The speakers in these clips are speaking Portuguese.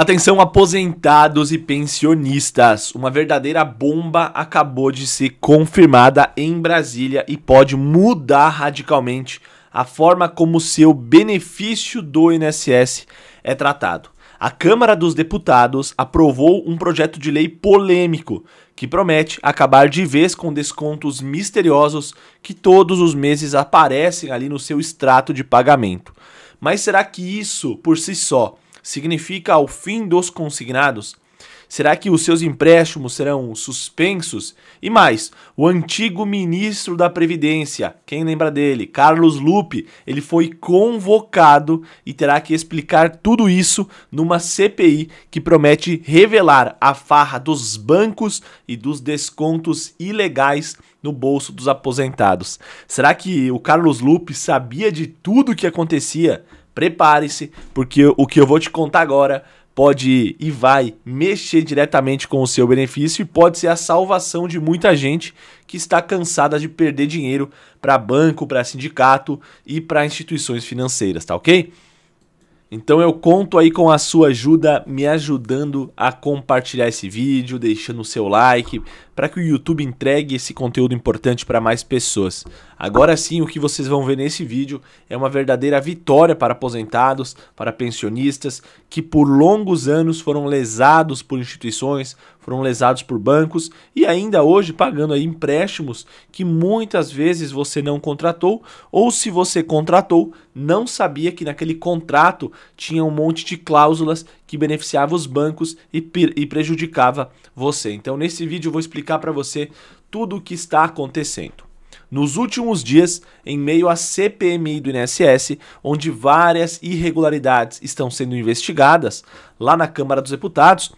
Atenção, aposentados e pensionistas, uma verdadeira bomba acabou de ser confirmada em Brasília e pode mudar radicalmente a forma como seu benefício do INSS é tratado. A Câmara dos Deputados aprovou um projeto de lei polêmico que promete acabar de vez com descontos misteriosos que todos os meses aparecem ali no seu extrato de pagamento. Mas será que isso, por si só, significa o fim dos consignados? Será que os seus empréstimos serão suspensos? E mais, o antigo ministro da Previdência, quem lembra dele, Carlos Lupe, ele foi convocado e terá que explicar tudo isso numa CPI que promete revelar a farra dos bancos e dos descontos ilegais no bolso dos aposentados. Será que o Carlos Lupe sabia de tudo o que acontecia? Prepare-se, porque o que eu vou te contar agora pode e vai mexer diretamente com o seu benefício e pode ser a salvação de muita gente que está cansada de perder dinheiro para banco, para sindicato e para instituições financeiras, tá ok? Então eu conto aí com a sua ajuda, me ajudando a compartilhar esse vídeo, deixando o seu like, para que o YouTube entregue esse conteúdo importante para mais pessoas. Agora sim, o que vocês vão ver nesse vídeo é uma verdadeira vitória para aposentados, para pensionistas, que por longos anos foram lesados por instituições, foram lesados por bancos e ainda hoje pagando aí empréstimos que muitas vezes você não contratou, ou se você contratou, não sabia que naquele contrato tinha um monte de cláusulas que beneficiava os bancos e prejudicava você. Então nesse vídeo eu vou explicar para você tudo o que está acontecendo. Nos últimos dias, em meio à CPMI do INSS, onde várias irregularidades estão sendo investigadas, lá na Câmara dos Deputados,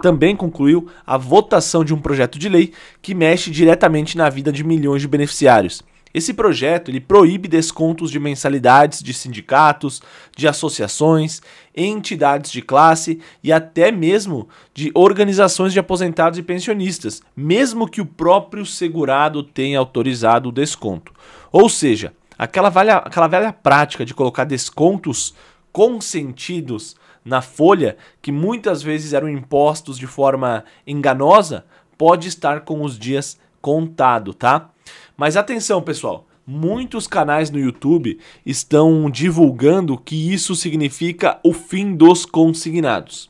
também concluiu a votação de um projeto de lei que mexe diretamente na vida de milhões de beneficiários. Esse projeto ele proíbe descontos de mensalidades de sindicatos, de associações, entidades de classe e até mesmo de organizações de aposentados e pensionistas, mesmo que o próprio segurado tenha autorizado o desconto. Ou seja, aquela velha prática de colocar descontos consentidos na folha, que muitas vezes eram impostos de forma enganosa, pode estar com os dias contado, tá? Mas atenção, pessoal, muitos canais no YouTube estão divulgando que isso significa o fim dos consignados.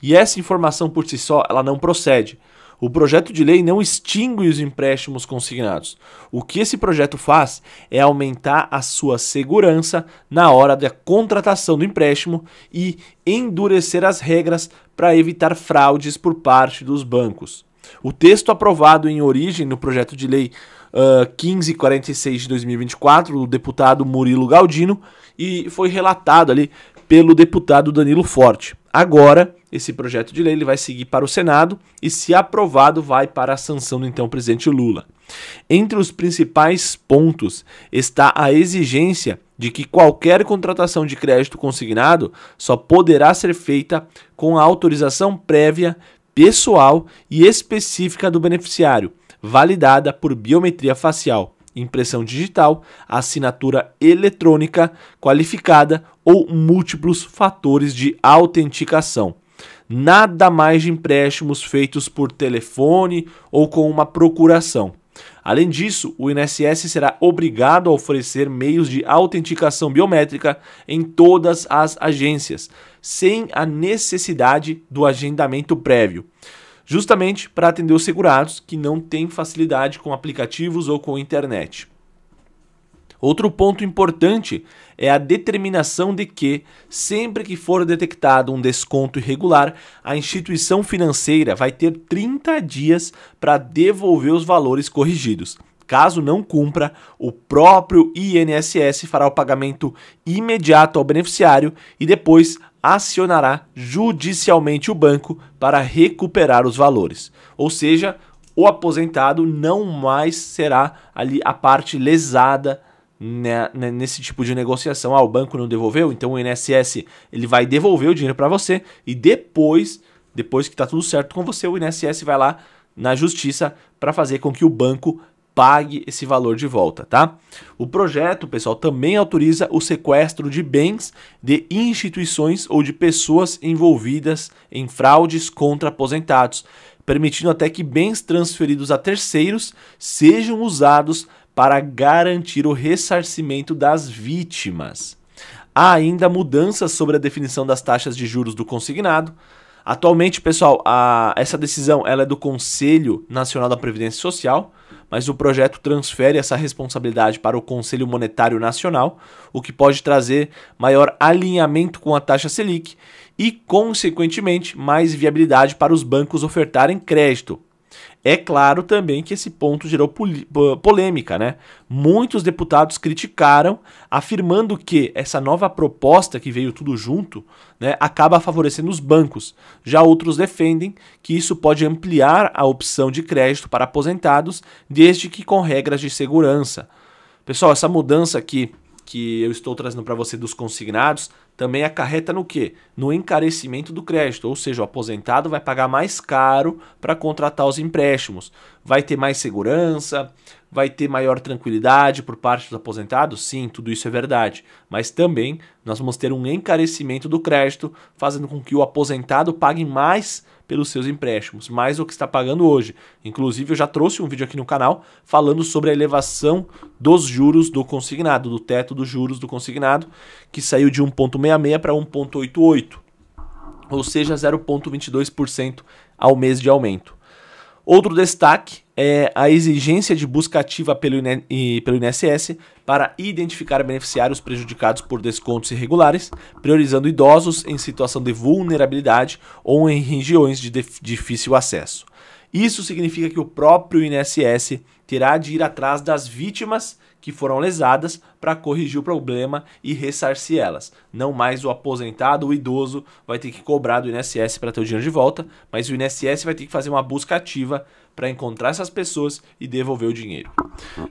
E essa informação por si só, ela não procede. O projeto de lei não extingue os empréstimos consignados. O que esse projeto faz é aumentar a sua segurança na hora da contratação do empréstimo e endurecer as regras para evitar fraudes por parte dos bancos. O texto aprovado em origem no projeto de lei 1546 de 2024, do deputado Murilo Galdino, e foi relatado ali pelo deputado Danilo Forte. Agora, esse projeto de lei ele vai seguir para o Senado e, se aprovado, vai para a sanção do então presidente Lula. Entre os principais pontos está a exigência de que qualquer contratação de crédito consignado só poderá ser feita com a autorização prévia, pessoal e específica do beneficiário, validada por biometria facial, impressão digital, assinatura eletrônica qualificada ou múltiplos fatores de autenticação. Nada mais de empréstimos feitos por telefone ou com uma procuração. Além disso, o INSS será obrigado a oferecer meios de autenticação biométrica em todas as agências, sem a necessidade do agendamento prévio, justamente para atender os segurados que não têm facilidade com aplicativos ou com internet. Outro ponto importante é a determinação de que, sempre que for detectado um desconto irregular, a instituição financeira vai ter 30 dias para devolver os valores corrigidos. Caso não cumpra, o próprio INSS fará o pagamento imediato ao beneficiário e depois acionará judicialmente o banco para recuperar os valores. Ou seja, o aposentado não mais será ali a parte lesada nesse tipo de negociação. O banco não devolveu, então o INSS ele vai devolver o dinheiro para você e depois que está tudo certo com você, o INSS vai lá na justiça para fazer com que o banco pague esse valor de volta, tá? O projeto, pessoal, também autoriza o sequestro de bens de instituições ou de pessoas envolvidas em fraudes contra aposentados, permitindo até que bens transferidos a terceiros sejam usados para garantir o ressarcimento das vítimas. Há ainda mudanças sobre a definição das taxas de juros do consignado. Atualmente, pessoal, essa decisão ela é do Conselho Nacional da Previdência Social, mas o projeto transfere essa responsabilidade para o Conselho Monetário Nacional, o que pode trazer maior alinhamento com a taxa Selic e, consequentemente, mais viabilidade para os bancos ofertarem crédito. É claro também que esse ponto gerou polêmica, né? Muitos deputados criticaram, afirmando que essa nova proposta que veio tudo junto, né, acaba favorecendo os bancos. Já outros defendem que isso pode ampliar a opção de crédito para aposentados, desde que com regras de segurança. Pessoal, essa mudança aqui que eu estou trazendo para você dos consignados também acarreta no quê? No encarecimento do crédito, ou seja, o aposentado vai pagar mais caro para contratar os empréstimos. Vai ter mais segurança, vai ter maior tranquilidade por parte dos aposentados? Sim, tudo isso é verdade. Mas também nós vamos ter um encarecimento do crédito, fazendo com que o aposentado pague mais pelos seus empréstimos, mais do que está pagando hoje. Inclusive, eu já trouxe um vídeo aqui no canal falando sobre a elevação dos juros do consignado, do teto dos juros do consignado, que saiu de 1,66 para 1,88, ou seja, 0,22% ao mês de aumento. Outro destaque é a exigência de busca ativa pelo INSS para identificar beneficiários prejudicados por descontos irregulares, priorizando idosos em situação de vulnerabilidade ou em regiões de difícil acesso. Isso significa que o próprio INSS terá de ir atrás das vítimas que foram lesadas para corrigir o problema e ressarcir elas. Não mais o aposentado, o idoso vai ter que cobrar do INSS para ter o dinheiro de volta, mas o INSS vai ter que fazer uma busca ativa para encontrar essas pessoas e devolver o dinheiro.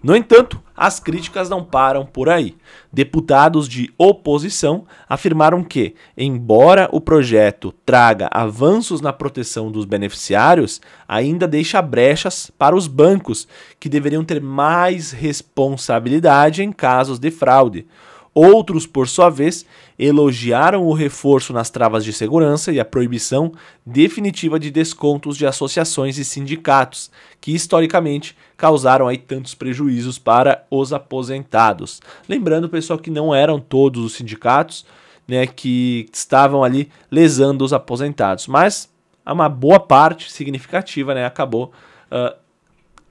No entanto, as críticas não param por aí. Deputados de oposição afirmaram que, embora o projeto traga avanços na proteção dos beneficiários, ainda deixa brechas para os bancos, que deveriam ter mais responsabilidade em casos de fraude. Outros, por sua vez, elogiaram o reforço nas travas de segurança e a proibição definitiva de descontos de associações e sindicatos, que historicamente causaram aí tantos prejuízos para os aposentados. Lembrando, pessoal, que não eram todos os sindicatos, né, que estavam ali lesando os aposentados, mas uma boa parte significativa, né, acabou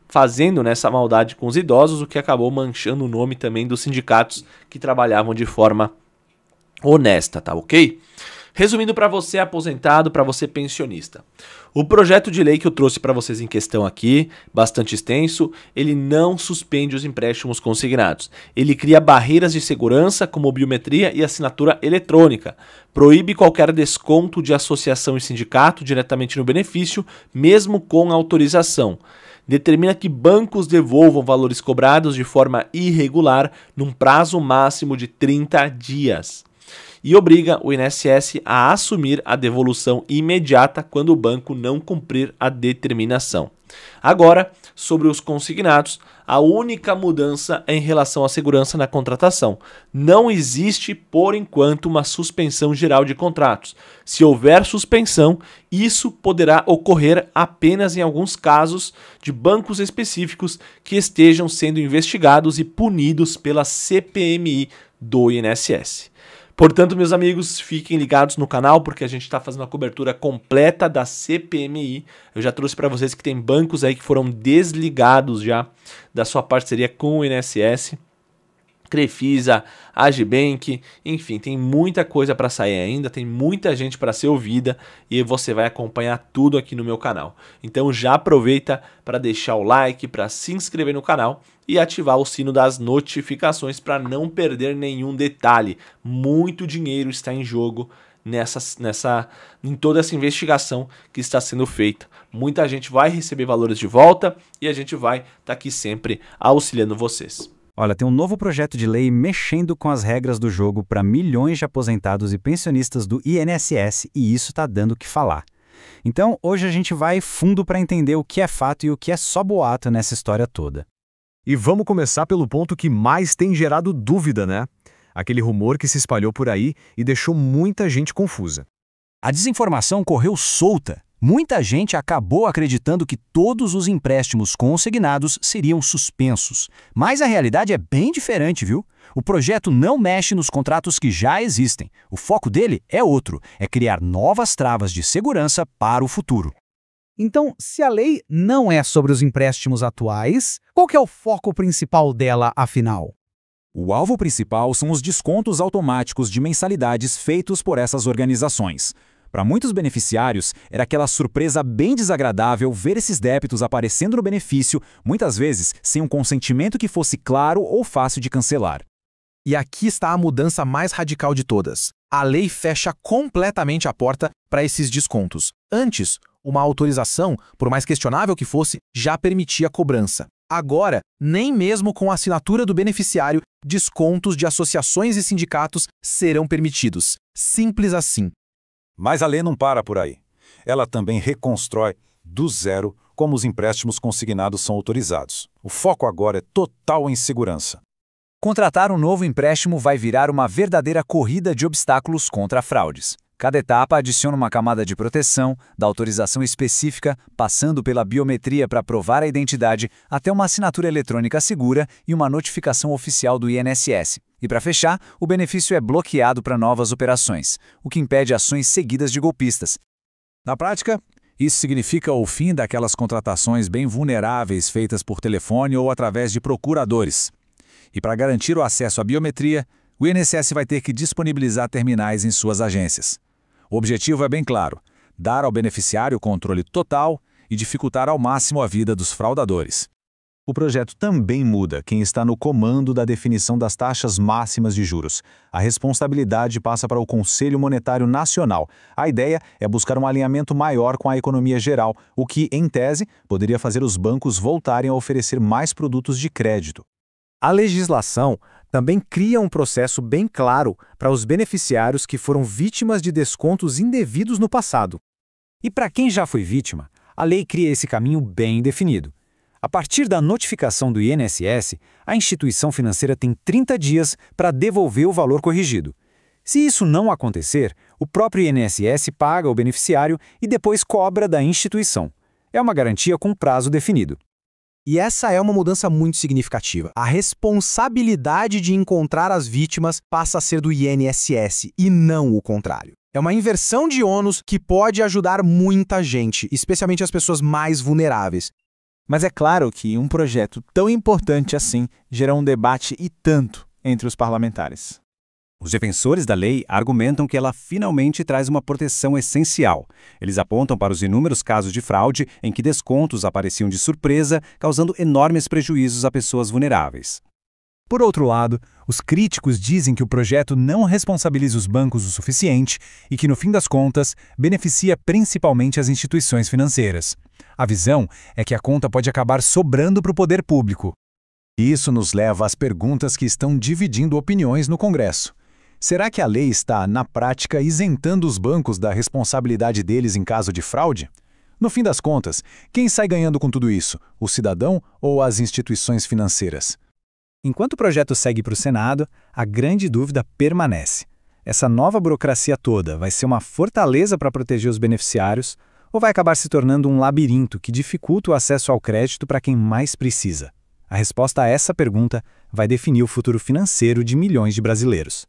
fazendo nessa maldade com os idosos, o que acabou manchando o nome também dos sindicatos que trabalhavam de forma honesta, tá ok? Resumindo para você aposentado, para você pensionista. O projeto de lei que eu trouxe para vocês em questão aqui, bastante extenso, ele não suspende os empréstimos consignados. Ele cria barreiras de segurança como biometria e assinatura eletrônica. Proíbe qualquer desconto de associação e sindicato diretamente no benefício, mesmo com autorização. Determina que bancos devolvam valores cobrados de forma irregular num prazo máximo de 30 dias. E obriga o INSS a assumir a devolução imediata quando o banco não cumprir a determinação. Agora, sobre os consignados, a única mudança é em relação à segurança na contratação. Não existe, por enquanto, uma suspensão geral de contratos. Se houver suspensão, isso poderá ocorrer apenas em alguns casos de bancos específicos que estejam sendo investigados e punidos pela CPMI do INSS. Portanto, meus amigos, fiquem ligados no canal porque a gente está fazendo a cobertura completa da CPMI. Eu já trouxe para vocês que tem bancos aí que foram desligados já da sua parceria com o INSS. Crefisa, Agibank, enfim, tem muita coisa para sair ainda, tem muita gente para ser ouvida e você vai acompanhar tudo aqui no meu canal. Então já aproveita para deixar o like, para se inscrever no canal e ativar o sino das notificações para não perder nenhum detalhe. Muito dinheiro está em jogo em toda essa investigação que está sendo feita. Muita gente vai receber valores de volta e a gente vai estar aqui sempre auxiliando vocês. Olha, tem um novo projeto de lei mexendo com as regras do jogo para milhões de aposentados e pensionistas do INSS e isso está dando o que falar. Então, hoje a gente vai fundo para entender o que é fato e o que é só boato nessa história toda. E vamos começar pelo ponto que mais tem gerado dúvida, né? Aquele rumor que se espalhou por aí e deixou muita gente confusa. A desinformação correu solta. Muita gente acabou acreditando que todos os empréstimos consignados seriam suspensos. Mas a realidade é bem diferente, viu? O projeto não mexe nos contratos que já existem. O foco dele é outro, é criar novas travas de segurança para o futuro. Então, se a lei não é sobre os empréstimos atuais, qual que é o foco principal dela, afinal? O alvo principal são os descontos automáticos de mensalidades feitos por essas organizações. Para muitos beneficiários, era aquela surpresa bem desagradável ver esses débitos aparecendo no benefício, muitas vezes sem um consentimento que fosse claro ou fácil de cancelar. E aqui está a mudança mais radical de todas. A lei fecha completamente a porta para esses descontos. Antes, uma autorização, por mais questionável que fosse, já permitia a cobrança. Agora, nem mesmo com a assinatura do beneficiário, descontos de associações e sindicatos serão permitidos. Simples assim. Mas a lei não para por aí. Ela também reconstrói do zero como os empréstimos consignados são autorizados. O foco agora é total em segurança. Contratar um novo empréstimo vai virar uma verdadeira corrida de obstáculos contra fraudes. Cada etapa adiciona uma camada de proteção, da autorização específica, passando pela biometria para provar a identidade, até uma assinatura eletrônica segura e uma notificação oficial do INSS. E para fechar, o benefício é bloqueado para novas operações, o que impede ações seguidas de golpistas. Na prática, isso significa o fim daquelas contratações bem vulneráveis feitas por telefone ou através de procuradores. E para garantir o acesso à biometria, o INSS vai ter que disponibilizar terminais em suas agências. O objetivo é bem claro: dar ao beneficiário o controle total e dificultar ao máximo a vida dos fraudadores. O projeto também muda quem está no comando da definição das taxas máximas de juros. A responsabilidade passa para o Conselho Monetário Nacional. A ideia é buscar um alinhamento maior com a economia geral, o que, em tese, poderia fazer os bancos voltarem a oferecer mais produtos de crédito. A legislação também cria um processo bem claro para os beneficiários que foram vítimas de descontos indevidos no passado. E para quem já foi vítima, a lei cria esse caminho bem definido. A partir da notificação do INSS, a instituição financeira tem 30 dias para devolver o valor corrigido. Se isso não acontecer, o próprio INSS paga ao beneficiário e depois cobra da instituição. É uma garantia com prazo definido. E essa é uma mudança muito significativa. A responsabilidade de encontrar as vítimas passa a ser do INSS e não o contrário. É uma inversão de ônus que pode ajudar muita gente, especialmente as pessoas mais vulneráveis. Mas é claro que um projeto tão importante assim gera um debate e tanto entre os parlamentares. Os defensores da lei argumentam que ela finalmente traz uma proteção essencial. Eles apontam para os inúmeros casos de fraude em que descontos apareciam de surpresa, causando enormes prejuízos a pessoas vulneráveis. Por outro lado, os críticos dizem que o projeto não responsabiliza os bancos o suficiente e que, no fim das contas, beneficia principalmente as instituições financeiras. A visão é que a conta pode acabar sobrando para o poder público. Isso nos leva às perguntas que estão dividindo opiniões no Congresso. Será que a lei está, na prática, isentando os bancos da responsabilidade deles em caso de fraude? No fim das contas, quem sai ganhando com tudo isso? O cidadão ou as instituições financeiras? Enquanto o projeto segue para o Senado, a grande dúvida permanece. Essa nova burocracia toda vai ser uma fortaleza para proteger os beneficiários ou vai acabar se tornando um labirinto que dificulta o acesso ao crédito para quem mais precisa? A resposta a essa pergunta vai definir o futuro financeiro de milhões de brasileiros.